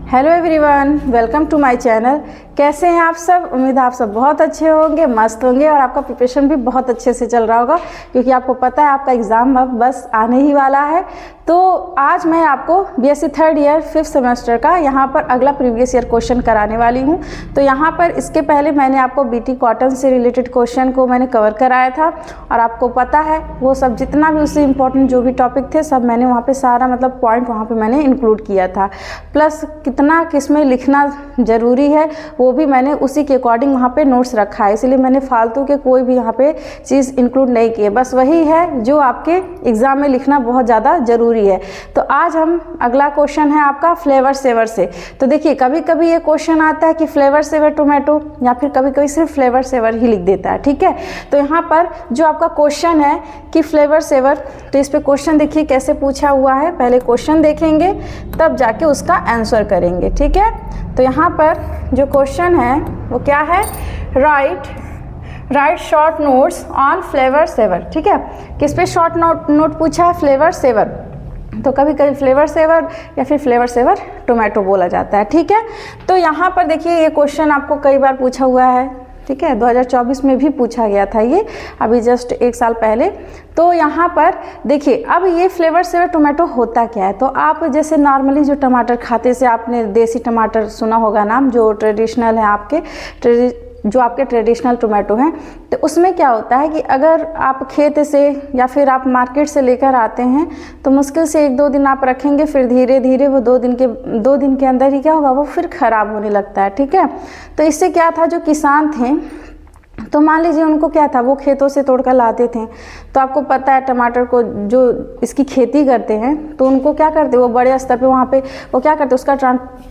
Hello everyone, welcome to my channel. कैसे हैं आप सब? उम्मीद है आप सब बहुत अच्छे होंगे, मस्त होंगे और आपका प्रिपरेशन भी बहुत अच्छे से चल रहा होगा, क्योंकि आपको पता है आपका एग्ज़ाम अब बस आने ही वाला है। तो आज मैं आपको BSc third year 5th semester का यहाँ पर अगला प्रीवियस ईयर क्वेश्चन कराने वाली हूँ। तो यहाँ पर इसके पहले मैंने आपको बीटी कॉटन से रिलेटेड क्वेश्चन को मैंने कवर कराया था और आपको पता है वो सब जितना भी उससे इम्पोर्टेंट जो भी टॉपिक थे सब मैंने वहाँ पे सारा मतलब पॉइंट वहाँ पे मैंने इंक्लूड किया था। प्लस कितना किसमें लिखना ज़रूरी है वो भी मैंने उसी के अकॉर्डिंग वहाँ पे नोट्स रखा है, इसलिए मैंने फालतू के कोई भी यहाँ पे चीज़ इंक्लूड नहीं किए। बस वही है जो आपके एग्ज़ाम में लिखना बहुत ज़्यादा ज़रूरी है। तो आज हम अगला क्वेश्चन है आपका फ्लेवर सेवर से। तो देखिए कभी कभी ये क्वेश्चन आता है कि फ्लेवर सेवर टोमेटो, या फिर कभी कभी सिर्फ फ्लेवर सेवर ही लिख देता है। ठीक है, तो यहाँ पर जो आपका क्वेश्चन है कि फ्लेवर सेवर, तो इस पर क्वेश्चन देखिए कैसे पूछा हुआ है। पहले क्वेश्चन देखेंगे तब जाके उसका आंसर करेंगे। ठीक है, तो यहाँ पर जो क्वेश्चन है वो क्या है, write short notes on Flavr Savr. ठीक है, किस पे शॉर्ट नोट पूछा है? Flavr Savr. तो कभी कभी फ्लेवर सेवर या फिर फ्लेवर सेवर टोमेटो बोला जाता है। ठीक है, तो यहाँ पर देखिए ये क्वेश्चन आपको कई बार पूछा हुआ है। ठीक है, 2024 में भी पूछा गया था ये, अभी जस्ट 1 साल पहले। तो यहाँ पर देखिए अब ये फ्लेवर सेवर टोमेटो होता क्या है। तो आप जैसे नॉर्मली जो टमाटर खाते से आपने देसी टमाटर सुना होगा नाम, जो ट्रेडिशनल है आपके ट्रेडिशनल टोमेटो हैं, तो उसमें क्या होता है कि अगर आप खेत से या फिर आप मार्केट से लेकर आते हैं तो मुश्किल से 1-2 दिन आप रखेंगे, फिर धीरे धीरे वो 2 दिन के अंदर ही क्या होगा, वो फिर ख़राब होने लगता है। ठीक है, तो इससे क्या था, जो किसान थे तो मान लीजिए उनको क्या था, वो खेतों से तोड़कर लाते थे। तो आपको पता है टमाटर को जो इसकी खेती करते हैं तो उनको क्या करते हैं, वो बड़े स्तर पे वहाँ पे वो क्या करते हैं, उसका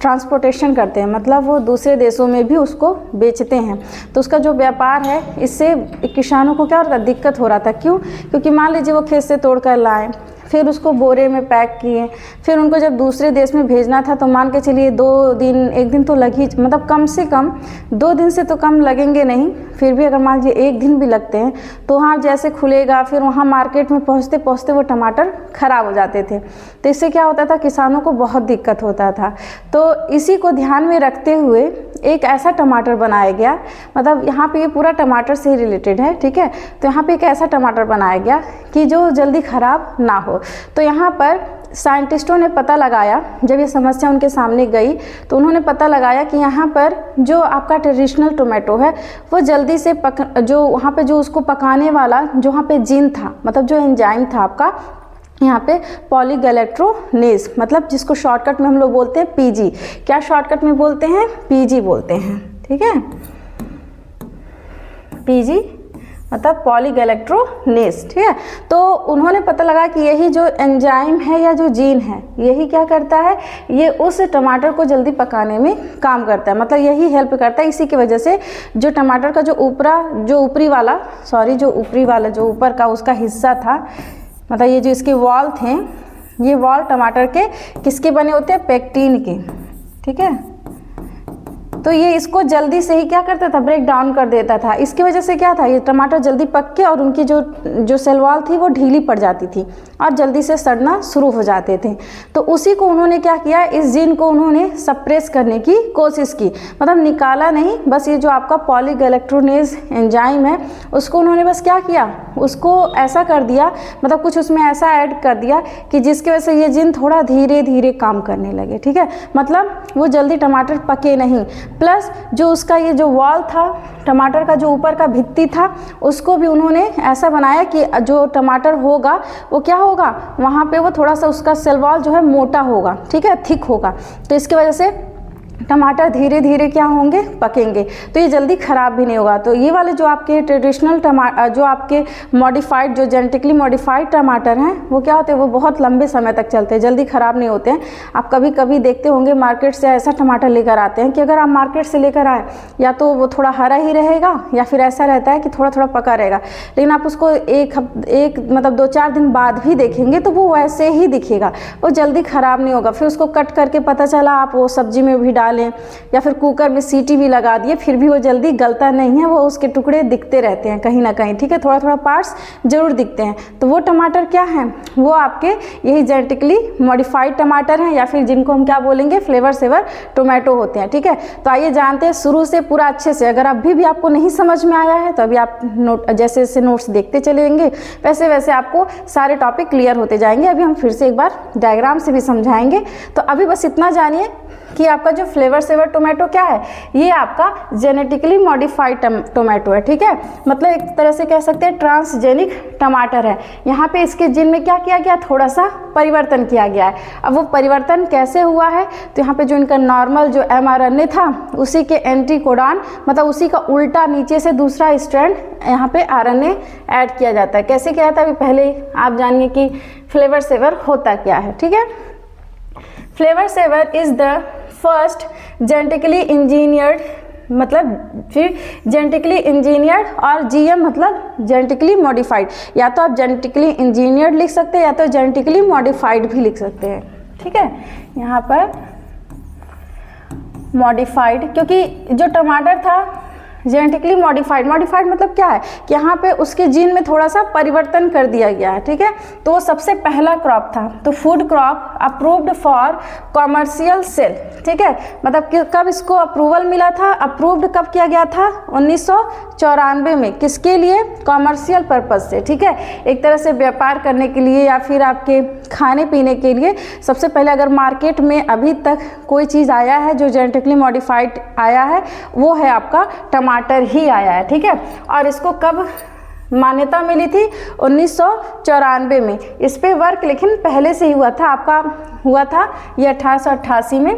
ट्रांसपोर्टेशन करते हैं, मतलब वो दूसरे देशों में भी उसको बेचते हैं। तो उसका जो व्यापार है, इससे किसानों को क्या हो रहा था, दिक्कत हो रहा था। क्यों? क्योंकि मान लीजिए वो खेत से तोड़ कर लाए, फिर उसको बोरे में पैक किए, फिर उनको जब दूसरे देश में भेजना था तो मान के चलिए 2 दिन 1 दिन तो लग ही, मतलब कम से कम 2 दिन से तो कम लगेंगे नहीं, फिर भी अगर मान लीजिए 1 दिन भी लगते हैं तो वहाँ जैसे खुलेगा, फिर वहाँ मार्केट में पहुँचते पहुँचते वो टमाटर ख़राब हो जाते थे। तो इससे क्या होता था, किसानों को बहुत दिक्कत होता था। तो इसी को ध्यान में रखते हुए एक ऐसा टमाटर बनाया गया, मतलब यहाँ पे ये पूरा टमाटर से ही रिलेटेड है। ठीक है, तो यहाँ पे एक ऐसा टमाटर बनाया गया कि जो जल्दी ख़राब ना हो। तो यहाँ पर साइंटिस्टों ने पता लगाया, जब ये समस्या उनके सामने गई तो उन्होंने पता लगाया कि यहाँ पर जो आपका ट्रेडिशनल टोमेटो है वो जल्दी से जो वहाँ पे जो उसको पकाने वाला जो वहाँ पे जीन था, मतलब जो एंजाइम था आपका यहाँ पे पॉलीगैलेक्टोनेज, मतलब जिसको शॉर्टकट में हम लोग बोलते हैं पीजी। क्या शॉर्टकट में बोलते हैं? पीजी बोलते हैं। ठीक है, पीजी मतलब पॉलीगैलेक्टोनेज। ठीक है, तो उन्होंने पता लगा कि यही जो एंजाइम है या जो जीन है, यही क्या करता है, ये उस टमाटर को जल्दी पकाने में काम करता है, मतलब यही हेल्प करता है। इसी की वजह से जो टमाटर का जो ऊपरी वाला जो ऊपर का उसका हिस्सा था, मतलब ये जो इसके वॉल थे, ये वॉल टमाटर के किसके बने होते हैं, पेक्टिन के। ठीक है, तो ये इसको जल्दी से ही क्या करता था, ब्रेक डाउन कर देता था। इसकी वजह से क्या था, ये टमाटर जल्दी पक के और उनकी जो सेल वॉल थी वो ढीली पड़ जाती थी और जल्दी से सड़ना शुरू हो जाते थे। तो उसी को उन्होंने क्या किया, इस जीन को उन्होंने सप्रेस करने की कोशिश की, मतलब निकाला नहीं, बस ये जो आपका पॉलीगैलेक्टोनेज एंजाइम है उसको उन्होंने बस क्या किया, उसको ऐसा कर दिया, मतलब कुछ उसमें ऐसा ऐड कर दिया कि जिसकी वजह से ये जीन थोड़ा धीरे धीरे काम करने लगे। ठीक है, मतलब वो जल्दी टमाटर पके नहीं। प्लस जो उसका ये जो वॉल था, टमाटर का जो ऊपर का भित्ती था, उसको भी उन्होंने ऐसा बनाया कि जो टमाटर होगा वो क्या होगा, वहाँ पे वो थोड़ा सा उसका सेल वॉल जो है मोटा होगा। ठीक है, थिक होगा। तो इसकी वजह से टमाटर धीरे धीरे क्या होंगे, पकेंगे, तो ये जल्दी ख़राब भी नहीं होगा। तो ये वाले जो आपके ट्रेडिशनल जो आपके मॉडिफाइड, जो जेनेटिकली मॉडिफाइड टमाटर हैं, वो क्या होते हैं, वो बहुत लंबे समय तक चलते हैं, जल्दी ख़राब नहीं होते हैं। आप कभी कभी देखते होंगे मार्केट से ऐसा टमाटर लेकर आते हैं कि अगर आप मार्केट से लेकर आए या तो वो थोड़ा हरा ही रहेगा या फिर ऐसा रहता है कि थोड़ा थोड़ा पका रहेगा, लेकिन आप उसको एक मतलब 2-4 दिन बाद भी देखेंगे तो वो वैसे ही दिखेगा, वो जल्दी ख़राब नहीं होगा। फिर उसको कट करके पता चला आप वो सब्जी में भी डालें या फिर कुकर में सीटी भी लगा दिए, फिर भी वो जल्दी गलता नहीं है, वो उसके टुकड़े दिखते रहते हैं कहीं ना कहीं, ठीक है, थोड़ा थोड़ा पार्ट्स जरूर दिखते हैं। तो वो टमाटर क्या हैं, वो आपके यही जेनेटिकली मॉडिफाइड टमाटर हैं, या फिर जिनको हम क्या बोलेंगे, फ्लेवर सेवर टोमेटो होते हैं, ठीक है। तो आइए जानते हैं शुरू से पूरा अच्छे से। अगर अभी भी आपको नहीं समझ में आया है तो अभी आप नोट जैसे जैसे नोट्स देखते चलेंगे वैसे वैसे आपको सारे टॉपिक क्लियर होते जाएंगे। अभी हम फिर से एक बार डायग्राम से भी समझाएंगे। तो अभी बस इतना जानिए कि आपका जो फ्लेवर सेवर टोमेटो क्या है, ये आपका जेनेटिकली मॉडिफाइड टोमेटो है, ठीक है। मतलब एक तरह से कह सकते हैं ट्रांसजेनिक टमाटर है। यहाँ पे इसके जीन में क्या किया गया, थोड़ा सा परिवर्तन किया गया है। अब वो परिवर्तन कैसे हुआ है, तो यहाँ पे जो इनका नॉर्मल जो mRNA था उसी के एंटीकोडॉन, मतलब उसी का उल्टा नीचे से दूसरा स्ट्रैंड यहाँ पे RNA ऐड किया जाता है। कैसे किया जाता है, अभी पहले आप जानिए कि फ्लेवर सेवर होता क्या है, ठीक है। Flavr Savr is the first genetically engineered, मतलब फिर जेनेटिकली इंजीनियर्ड, और जीएम मतलब जेनेटिकली मॉडिफाइड। या तो आप जेनेटिकली इंजीनियर्ड लिख सकते हैं या तो जेनेटिकली मॉडिफाइड भी लिख सकते हैं, ठीक है। यहाँ पर मॉडिफाइड, क्योंकि जो टमाटर था जेनेटिकली मॉडिफाइड, मॉडिफाइड मतलब क्या है कि यहाँ पे उसके जीन में थोड़ा सा परिवर्तन कर दिया गया है, ठीक है। तो वो सबसे पहला क्रॉप था, तो food crop approved for commercial sale, ठीक है। मतलब कि कब इसको अप्रूवल मिला था, अप्रूव्ड कब किया गया था, 1994 में। किसके लिए, कॉमर्शियल पर्पज से, ठीक है। एक तरह से व्यापार करने के लिए या फिर आपके खाने पीने के लिए। सबसे पहले अगर मार्केट में अभी तक कोई चीज़ आया है जो जेनेटिकली मॉडिफाइड आया है, वो है आपका टमाटर ही आया है, ठीक है। और इसको कब मान्यता मिली थी, 1994 में। इस पे वर्क लेकिन पहले से ही हुआ था, आपका हुआ था ये 1888 में।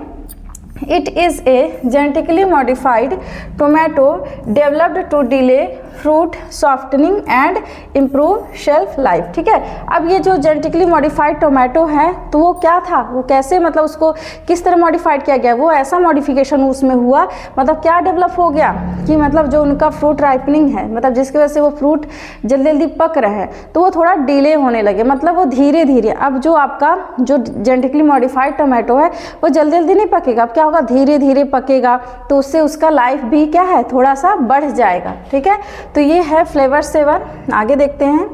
It is a genetically modified tomato developed to delay fruit softening and improve shelf life, ठीक है। अब ये जो जेनेटिकली मॉडिफाइड टोमेटो है तो वो क्या था, वो कैसे, मतलब उसको किस तरह मॉडिफाइड किया गया, वो ऐसा मॉडिफिकेशन उसमें हुआ, मतलब क्या डेवलप हो गया कि मतलब जो उनका फ्रूट राइपनिंग है, मतलब जिसकी वजह से वो फ्रूट जल्दी जल्दी पक रहे हैं, तो वो थोड़ा डिले होने लगे, मतलब वो धीरे धीरे। अब जो आपका जो जेनेटिकली मॉडिफाइड टोमेटो है वो जल्दी जल्दी नहीं पकेगा, अब क्या होगा, धीरे धीरे पकेगा, तो उससे उसका लाइफ भी क्या है, थोड़ा सा बढ़ जाएगा, ठीक है। तो ये है फ्लेवर सेवर। आगे देखते हैं।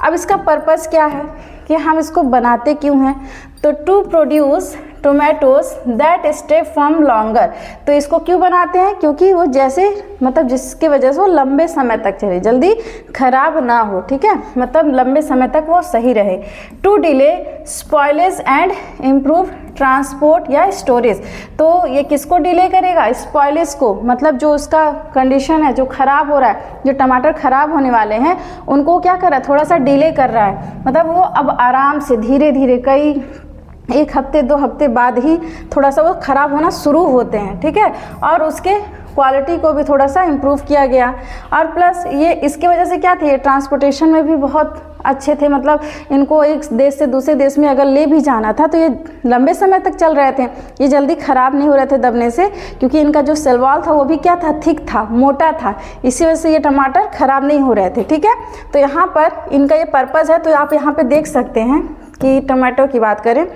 अब इसका पर्पस क्या है कि हम इसको बनाते क्यों हैं, तो to produce tomatoes that stay firm longer. तो इसको क्यों बनाते हैं, क्योंकि वो जैसे मतलब जिसकी वजह से वो लंबे समय तक चले, जल्दी खराब ना हो, ठीक है, मतलब लंबे समय तक वो सही रहे। To delay spoilage and improve transport या स्टोरेज। तो ये किसको डिले करेगा, स्पॉइलेज को, मतलब जो उसका कंडीशन है, जो खराब हो रहा है, जो टमाटर खराब होने वाले हैं उनको क्या कर रहा है, थोड़ा सा डिले कर रहा है, मतलब वो अब आराम से धीरे धीरे कई 1 हफ्ते 2 हफ्ते बाद ही थोड़ा सा वो ख़राब होना शुरू होते हैं, ठीक है। और उसके क्वालिटी को भी थोड़ा सा इम्प्रूव किया गया। और प्लस ये इसके वजह से क्या थे, ट्रांसपोर्टेशन में भी बहुत अच्छे थे, मतलब इनको एक देश से दूसरे देश में अगर ले भी जाना था तो ये लंबे समय तक चल रहे थे, ये जल्दी ख़राब नहीं हो रहे थे दबने से, क्योंकि इनका जो सेल वॉल था वो भी क्या था, थिक था, मोटा था, इसी वजह से ये टमाटर ख़राब नहीं हो रहे थे, ठीक है। तो यहाँ पर इनका ये पर्पज़ है। तो आप यहाँ पर देख सकते हैं कि टमाटो की बात करें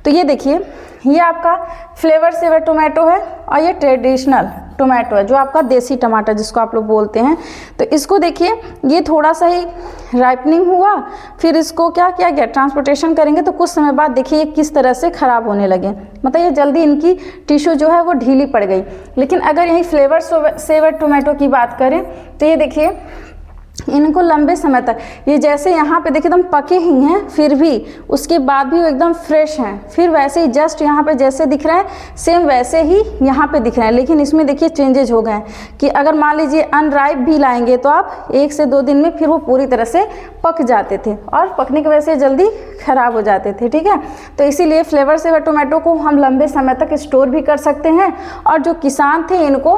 तो ये देखिए, ये आपका फ्लेवर सेवर टोमेटो है और ये ट्रेडिशनल टोमेटो है, जो आपका देसी टमाटर जिसको आप लोग बोलते हैं। तो इसको देखिए, ये थोड़ा सा ही राइपनिंग हुआ, फिर इसको क्या किया गया, ट्रांसपोर्टेशन करेंगे तो कुछ समय बाद देखिए ये किस तरह से ख़राब होने लगे, मतलब ये जल्दी इनकी टिश्यू जो है वो ढीली पड़ गई। लेकिन अगर यही फ्लेवर सेवर टोमेटो की बात करें तो ये देखिए इनको लंबे समय तक, ये जैसे यहाँ पे देखिए एकदम पके ही हैं, फिर भी उसके बाद भी वो एकदम फ्रेश हैं, फिर वैसे ही जस्ट यहाँ पे जैसे दिख रहे हैं सेम वैसे ही यहाँ पे दिख रहे हैं। लेकिन इसमें देखिए चेंजेज हो गए हैं कि अगर मान लीजिए अनराइप भी लाएंगे तो आप 1 से 2 दिन में फिर वो पूरी तरह से पक जाते थे और पकने की वजह से जल्दी ख़राब हो जाते थे, ठीक है। तो इसीलिए फ्लेवर सेवर टोमेटो को हम लंबे समय तक स्टोर भी कर सकते हैं और जो किसान थे इनको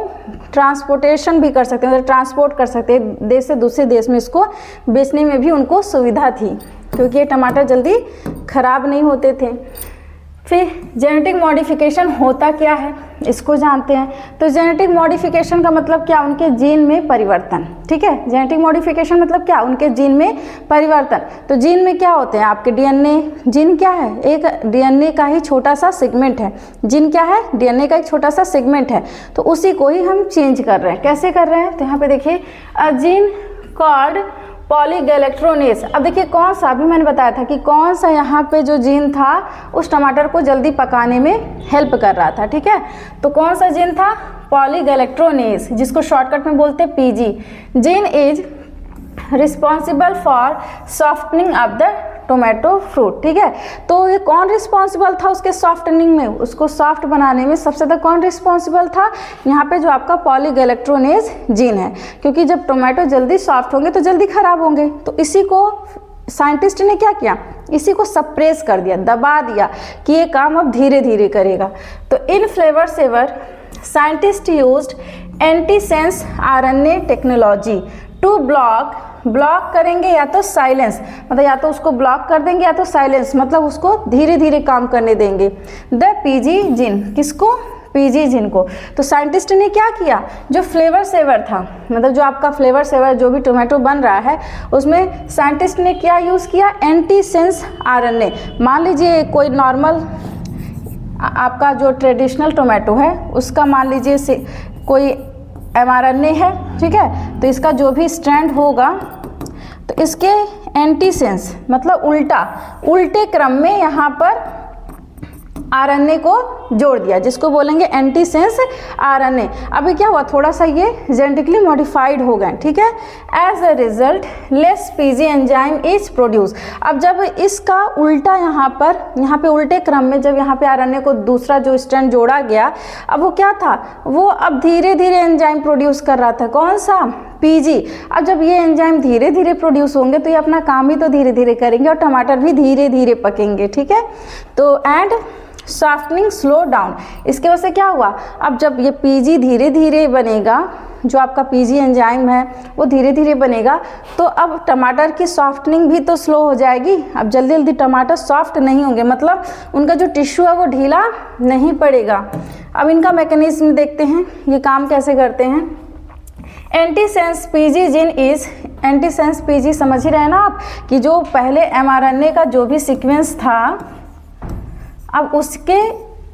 ट्रांसपोर्टेशन भी कर सकते हैं, मतलब ट्रांसपोर्ट कर सकते हैं देश से दूसरे देश में, इसको बेचने में भी उनको सुविधा थी क्योंकि ये टमाटर जल्दी ख़राब नहीं होते थे। फिर जेनेटिक मॉडिफिकेशन होता क्या है, इसको जानते हैं। तो जेनेटिक मॉडिफिकेशन का मतलब क्या, उनके जीन में परिवर्तन, ठीक है। जेनेटिक मॉडिफिकेशन मतलब क्या, उनके जीन में परिवर्तन। तो जीन में क्या होते हैं आपके, डीएनए, जीन क्या है, एक डीएनए का ही छोटा सा सेगमेंट है। जीन क्या है, डीएनए का एक छोटा सा सेगमेंट है, तो उसी को ही हम चेंज कर रहे हैं। कैसे कर रहे हैं, तो यहाँ पे देखिए अ जीन कॉल्ड पॉलीगैलेक्ट्रोनेस। अब देखिए कौन सा, अभी मैंने बताया था कि कौन सा यहाँ पे जो जीन था उस टमाटर को जल्दी पकाने में हेल्प कर रहा था, ठीक है। तो कौन सा जीन था, पॉलीगैलेक्ट्रोनेस, जिसको शॉर्टकट में बोलते हैं PG. Gene is responsible for softening of the tomato fruit, ठीक है। तो ये कौन रिस्पॉन्सिबल था उसके सॉफ्टनिंग में, उसको सॉफ्ट बनाने में सबसे ज़्यादा कौन रिस्पॉन्सिबल था, यहाँ पे जो आपका पॉलीगैलेक्ट्रोनेस जीन है। क्योंकि जब टोमेटो जल्दी सॉफ्ट होंगे तो जल्दी खराब होंगे, तो इसी को साइंटिस्ट ने क्या किया, इसी को सप्रेस कर दिया, दबा दिया कि ये काम अब धीरे धीरे करेगा। तो in Flavr Savr scientists used antisense RNA technology to block करेंगे या तो साइलेंस, मतलब या तो उसको ब्लॉक कर देंगे या तो साइलेंस, मतलब उसको धीरे धीरे काम करने देंगे, द पीजी जीन, किसको, पीजी जीन को। तो साइंटिस्ट ने क्या किया, जो फ्लेवर सेवर था, मतलब जो आपका फ्लेवर सेवर जो भी टोमेटो बन रहा है उसमें साइंटिस्ट ने क्या यूज़ किया, एंटीसेंस आरएनए। मान लीजिए कोई नॉर्मल आपका जो ट्रेडिशनल टोमेटो है उसका मान लीजिए से कोई mRNA है, ठीक है। तो इसका जो भी स्ट्रैंड होगा तो इसके एंटीसेंस मतलब उल्टे क्रम में यहाँ पर आरएनए को जोड़ दिया, जिसको बोलेंगे एंटीसेंस आरएनए। अभी क्या हुआ, थोड़ा सा ये जेनेटिकली मॉडिफाइड हो गए, ठीक है। As a result less PG enzyme is produce. अब जब इसका उल्टा यहाँ पे उल्टे क्रम में जब यहाँ पे आरएनए को दूसरा जो स्ट्रैंड जोड़ा गया, अब वो क्या था, वो अब धीरे धीरे एंजाइम प्रोड्यूस कर रहा था, कौन सा, पीजी। अब जब ये एंजाइम धीरे धीरे प्रोड्यूस होंगे तो ये अपना काम ही तो धीरे धीरे करेंगे और टमाटर भी धीरे धीरे पकेंगे, ठीक है। तो एंड सॉफ्टनिंग स्लो डाउन, इसके वजह से क्या हुआ, अब जब ये पीजी धीरे धीरे बनेगा, जो आपका पीजी एंजाइम है वो धीरे धीरे बनेगा, तो अब टमाटर की सॉफ्टनिंग भी तो स्लो हो जाएगी। अब जल्दी जल्दी टमाटर सॉफ्ट नहीं होंगे, मतलब उनका जो टिश्यू है वो ढीला नहीं पड़ेगा। अब इनका मैकेनिज्म देखते हैं, ये काम कैसे करते हैं। Antisense PG gene is, antisense PG समझ ही रहे ना आप, कि जो पहले mRNA का जो भी सीक्वेंस था अब उसके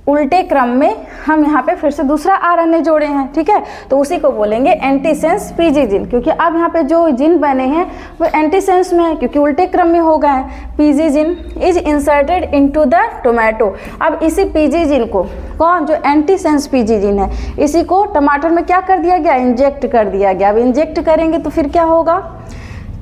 उल्टे क्रम में हम यहाँ पे फिर से दूसरा आरएनए जोड़े हैं, ठीक है। तो उसी को बोलेंगे एंटीसेंस पीजी जीन, क्योंकि अब यहाँ पे जो जीन बने हैं वो एंटीसेंस में है, क्योंकि उल्टे क्रम में हो गए हैं। PG gene is inserted into the tomato. अब इसी पीजी जीन को, कौन, जो एंटीसेंस पीजी जीन है, इसी को टमाटर में क्या कर दिया गया, इंजेक्ट कर दिया गया। अब इंजेक्ट करेंगे तो फिर क्या होगा,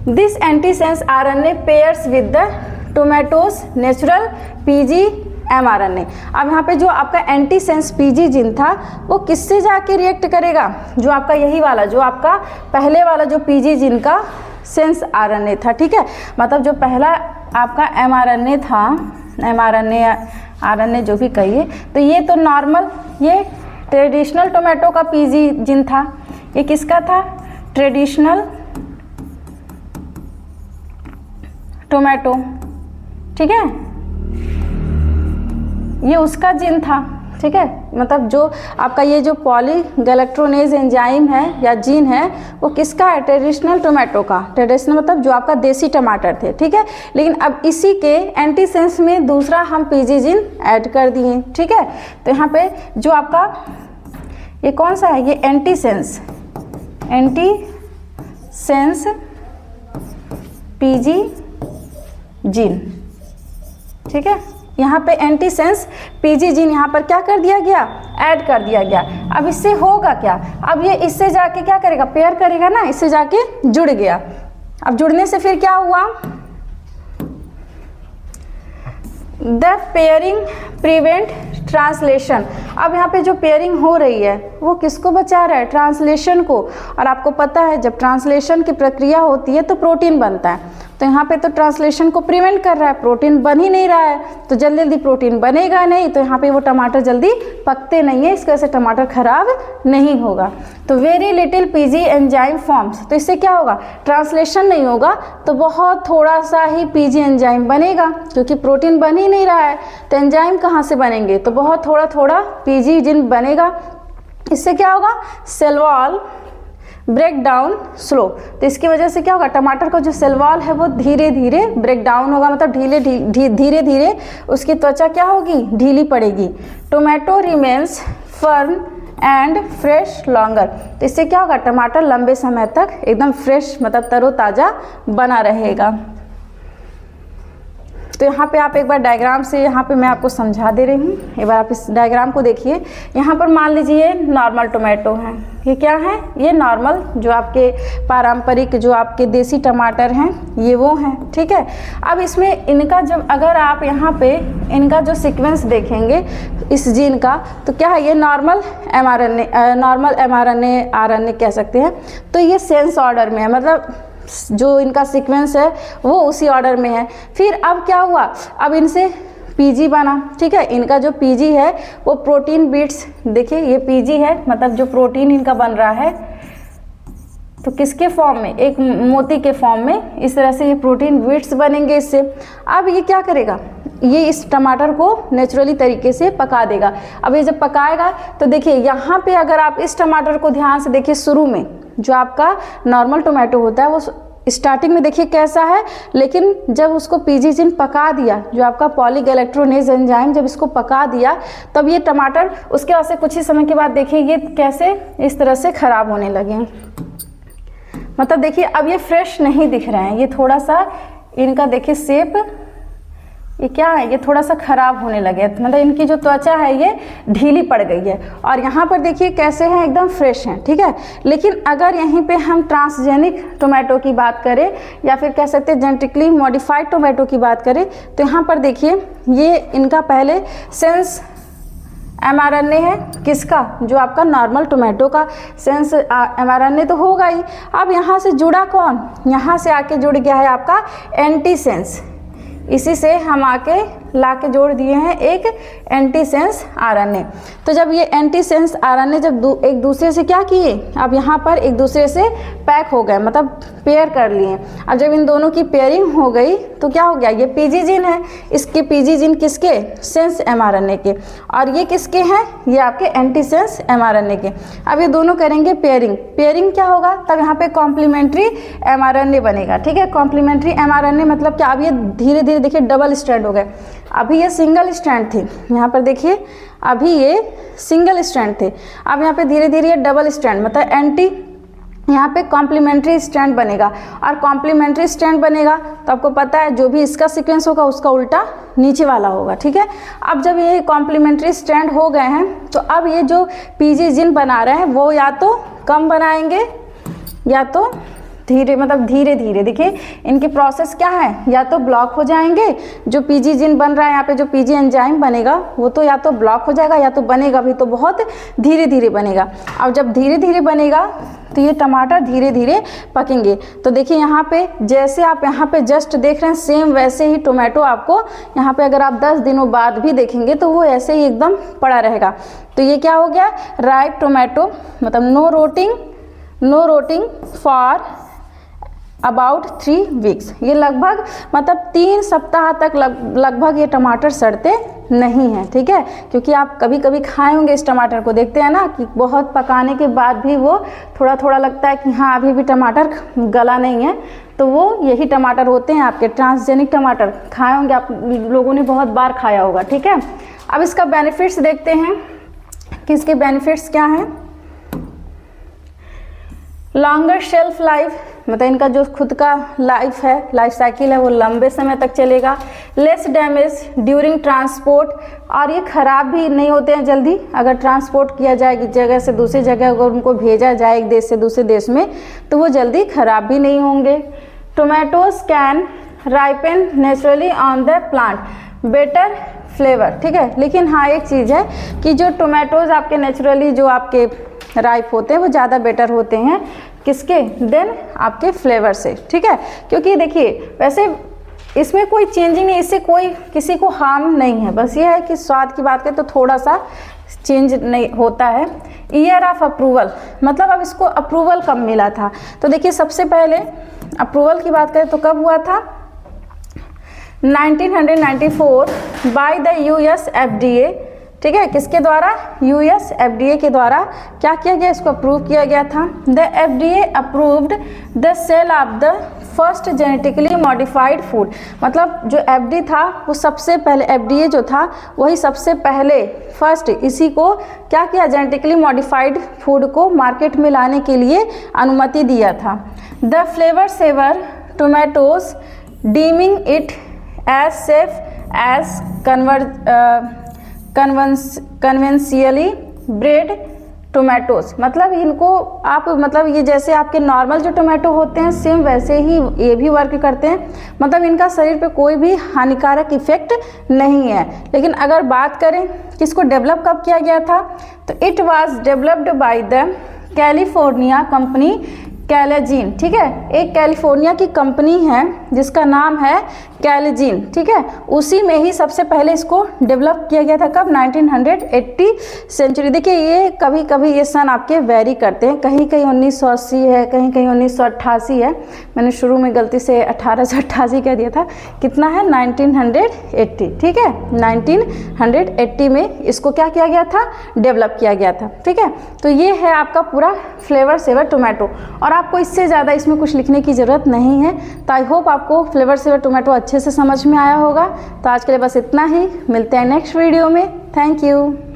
this antisense RNA pairs with the tomatoes natural PG mRNA। अब यहाँ पे जो आपका एंटीसेंस पीजी जीन था वो किससे जाके रिएक्ट करेगा, जो आपका यही वाला, जो आपका पहले वाला जो पीजी जीन का सेंस आरएनए था, ठीक है। मतलब जो पहला आपका mRNA था, mRNA आरएनए जो भी कहिए, तो ये तो नॉर्मल, ये ट्रेडिशनल टोमेटो का पीजी जीन था। ये किसका था, ट्रेडिशनल टोमेटो, ठीक है, ये उसका जीन था, ठीक है। मतलब जो आपका ये जो पॉलीगैलेक्ट्रोनेज एंजाइम है या जीन है वो किसका है, ट्रेडिशनल टोमेटो का। ट्रेडिशनल मतलब जो आपका देसी टमाटर थे, ठीक है। लेकिन अब इसी के एंटीसेंस में दूसरा हम पीजी जीन ऐड कर दिए, ठीक है। तो यहाँ पे जो आपका ये कौन सा है, ये एंटीसेंस पीजी जीन, ठीक है। यहाँ पे एंटीसेंस पीजी जीन यहाँ पर क्या कर दिया गया, ऐड कर दिया गया। अब इससे होगा क्या, अब ये इससे जाके क्या करेगा, पेयर करेगा ना, इससे जाके जुड़ गया। अब जुड़ने से फिर क्या हुआ, द पेयरिंग प्रिवेंट ट्रांसलेशन। अब यहाँ पे जो पेयरिंग हो रही है वो किसको बचा रहा है, ट्रांसलेशन को। और आपको पता है जब ट्रांसलेशन की प्रक्रिया होती है तो प्रोटीन बनता है, तो यहाँ पे तो ट्रांसलेशन को प्रिवेंट कर रहा है, प्रोटीन बन ही नहीं रहा है, तो जल्दी जल्दी प्रोटीन बनेगा नहीं, तो यहाँ पे वो टमाटर जल्दी पकते नहीं है, इसकी वजह से टमाटर खराब नहीं होगा। तो very little PG enzyme forms, तो इससे क्या होगा, ट्रांसलेशन नहीं होगा तो बहुत थोड़ा सा ही पीजी एंजाइम बनेगा, क्योंकि प्रोटीन बन ही नहीं रहा है तो एंजाइम कहाँ से बनेंगे, तो बहुत थोड़ा थोड़ा पीजी जिन बनेगा। इससे क्या होगा, cell wall break down slow, तो इसकी वजह से क्या होगा, टमाटर का जो सेल वॉल है वो धीरे धीरे ब्रेक डाउन होगा, मतलब धीरे धीरे उसकी त्वचा क्या होगी, ढीली पड़ेगी। Tomato remains firm and fresh longer, तो इससे क्या होगा, टमाटर लंबे समय तक एकदम फ्रेश मतलब तरोताज़ा बना रहेगा। तो यहाँ पे आप एक बार डायग्राम से यहाँ पे मैं आपको समझा दे रही हूँ, एक बार आप इस डायग्राम को देखिए। यहाँ पर मान लीजिए नॉर्मल टोमेटो है, ये क्या है, ये नॉर्मल जो आपके पारंपरिक जो आपके देसी टमाटर हैं ये वो हैं, ठीक है। अब इसमें इनका जब अगर आप यहाँ पे इनका जो सीक्वेंस देखेंगे इस जीन का, तो क्या है, ये नॉर्मल mRNA RNA कह सकते हैं, तो ये सेंस ऑर्डर में है, मतलब जो इनका सीक्वेंस है वो उसी ऑर्डर में है। फिर अब क्या हुआ, अब इनसे पीजी बना, ठीक है, इनका जो पीजी है वो प्रोटीन बिट्स, देखिए ये पीजी है, मतलब जो प्रोटीन इनका बन रहा है तो किसके फॉर्म में, एक मोती के फॉर्म में, इस तरह से ये प्रोटीन बिट्स बनेंगे इससे। अब ये क्या करेगा, ये इस टमाटर को नेचुरली तरीके से पका देगा। अब ये जब पकाएगा तो देखिए यहाँ पे अगर आप इस टमाटर को ध्यान से देखिए, शुरू में जो आपका नॉर्मल टोमेटो होता है वो स्टार्टिंग में देखिए कैसा है, लेकिन जब उसको पीजी जिन पका दिया, जो आपका पॉलीगैलेक्ट्रोनेज एंजाइम जब इसको पका दिया, तब ये टमाटर उसके बाद से कुछ ही समय के बाद देखिए ये कैसे इस तरह से खराब होने लगे, मतलब देखिए अब ये फ्रेश नहीं दिख रहे हैं, ये थोड़ा सा इनका देखिए शेप, ये क्या है, ये थोड़ा सा खराब होने लगे, मतलब इनकी जो त्वचा है ये ढीली पड़ गई है। और यहाँ पर देखिए कैसे हैं, एकदम फ्रेश हैं, ठीक है। लेकिन अगर यहीं पे हम ट्रांसजेनिक टोमेटो की बात करें या फिर कह सकते हैं जेनेटिकली मॉडिफाइड टोमेटो की बात करें, तो यहाँ पर देखिए ये इनका पहले सेंस mRNA है, किसका, जो आपका नॉर्मल टोमेटो का सेंस mRNA तो होगा ही। अब यहाँ से जुड़ा कौन, यहाँ से आके जुड़ गया है आपका एंटीसेंस, इसी से हम आके ला के जोड़ दिए हैं एक एंटीसेंस RNA। तो जब ये एंटीसेंस RNA जब एक दूसरे से क्या किए, अब यहाँ पर एक दूसरे से पैक हो गए, मतलब पेयर कर लिए। अब जब इन दोनों की पेयरिंग हो गई तो क्या हो गया, ये पीजी जीन है, इसके पीजी जीन किसके, सेंस mRNA के, और ये किसके हैं, ये आपके एंटीसेंस mRNA के। अब ये दोनों करेंगे पेयरिंग, पेयरिंग क्या होगा, तब यहाँ पे कॉम्प्लीमेंट्री mRNA बनेगा, ठीक है। कॉम्प्लीमेंट्री mRNA मतलब क्या, अब ये धीरे धीरे देखिए डबल स्ट्रैंड हो गए, अभी ये सिंगल स्ट्रैंड थे, यहाँ पर देखिए अभी ये सिंगल स्ट्रैंड थे, अब यहाँ पे धीरे धीरे ये डबल स्ट्रैंड, मतलब एंटी, यहाँ पे कॉम्प्लीमेंट्री स्ट्रैंड बनेगा, और कॉम्प्लीमेंट्री स्ट्रैंड बनेगा तो आपको पता है जो भी इसका सीक्वेंस होगा उसका उल्टा नीचे वाला होगा, ठीक है। अब जब ये कॉम्प्लीमेंट्री स्ट्रैंड हो गए हैं तो अब ये जो पीजी जिन बना रहे हैं वो या तो कम बनाएंगे या तो धीरे, मतलब धीरे धीरे देखिए इनकी प्रोसेस क्या है, या तो ब्लॉक हो जाएंगे, जो पीजी जिन बन रहा है यहाँ पे जो पीजी एंजाइम बनेगा वो तो या तो ब्लॉक हो जाएगा या तो बनेगा भी तो बहुत धीरे धीरे बनेगा। अब जब धीरे धीरे बनेगा तो ये टमाटर धीरे धीरे पकेंगे। तो देखिए यहाँ पे जैसे आप यहाँ पे जस्ट देख रहे हैं सेम वैसे ही टोमेटो आपको यहाँ पे अगर आप 10 दिनों बाद भी देखेंगे तो वो ऐसे ही एकदम पड़ा रहेगा। तो ये क्या हो गया, राइप टोमेटो, मतलब नो रोटिंग फॉर अबाउट 3 वीक्स, ये लगभग मतलब 3 सप्ताह तक लगभग ये टमाटर सड़ते नहीं हैं, ठीक है। क्योंकि आप कभी कभी खाए होंगे इस टमाटर को, देखते हैं ना कि बहुत पकाने के बाद भी वो थोड़ा थोड़ा लगता है कि हाँ अभी भी टमाटर गला नहीं है, तो वो यही टमाटर होते हैं आपके ट्रांसजेनिक टमाटर, खाए होंगे आप लोगों ने, बहुत बार खाया होगा, ठीक है। अब इसका बेनिफिट्स देखते हैं कि इसके बेनिफिट्स क्या हैं। लॉन्गर शेल्फ लाइफ, मतलब इनका जो खुद का लाइफ है, लाइफ साइकिल है वो लंबे समय तक चलेगा। लेस डैमेज ड्यूरिंग ट्रांसपोर्ट, और ये ख़राब भी नहीं होते हैं जल्दी, अगर ट्रांसपोर्ट किया जाए एक जगह से दूसरी जगह, अगर उनको भेजा जाए एक देश से दूसरे देश में तो वो जल्दी ख़राब भी नहीं होंगे। Tomatoes can ripen naturally on the plant, better flavour, ठीक है। लेकिन हाँ एक चीज़ है कि जो टोमेटोज आपके नेचुरली जो आपके राइप होते हैं वो ज़्यादा बेटर होते हैं किसके, देन आपके फ्लेवर से, ठीक है। क्योंकि देखिए वैसे इसमें कोई चेंजिंग नहीं, इससे कोई किसी को हार्म नहीं है, बस ये है कि स्वाद की बात करें तो थोड़ा सा चेंज नहीं होता है। ईयर ऑफ अप्रूवल, मतलब अब इसको अप्रूवल कब मिला था, तो देखिए सबसे पहले अप्रूवल की बात करें तो कब हुआ था, 1994 बाय द US FDA, ठीक है। किसके द्वारा, US FDA के द्वारा क्या किया गया, इसको अप्रूव किया गया था। The FDA approved the sale of the first genetically modified food, मतलब जो FDA था वो सबसे पहले, FDA जो था वही सबसे पहले फर्स्ट इसी को क्या किया, जेनेटिकली मॉडिफाइड फूड को मार्केट में लाने के लिए अनुमति दिया था। The Flavr Savr tomatoes deeming it as safe as conventionally bred tomatoes, मतलब इनको आप, मतलब ये जैसे आपके नॉर्मल जो टोमेटो होते हैं सेम वैसे ही ये भी वर्क करते हैं, मतलब इनका शरीर पे कोई भी हानिकारक इफेक्ट नहीं है। लेकिन अगर बात करें कि इसको डेवलप कब किया गया था, तो it was developed by the California company Calgene, ठीक है। एक कैलिफोर्निया की कंपनी है जिसका नाम है कैलेजीन, ठीक है। उसी में ही सबसे पहले इसको डेवलप किया गया था, कब, 1980 सेंचुरी। देखिए ये कभी कभी ये सन आपके वेरी करते हैं, कहीं कहीं 1980 है, कहीं कहीं 1988 है, मैंने शुरू में गलती से 1888 कह दिया था, कितना है 1980, ठीक है। 1980 में इसको क्या किया गया था, डेवलप किया गया था, ठीक है। तो ये है आपका पूरा फ्लेवर सेवर टोमेटो, और आपको इससे ज़्यादा इसमें कुछ लिखने की ज़रूरत नहीं है। तो आई होप आपको फ्लेवर सेवर टोमेटो अच्छे से समझ में आया होगा। तो आज के लिए बस इतना ही, मिलते हैं नेक्स्ट वीडियो में। Thank you.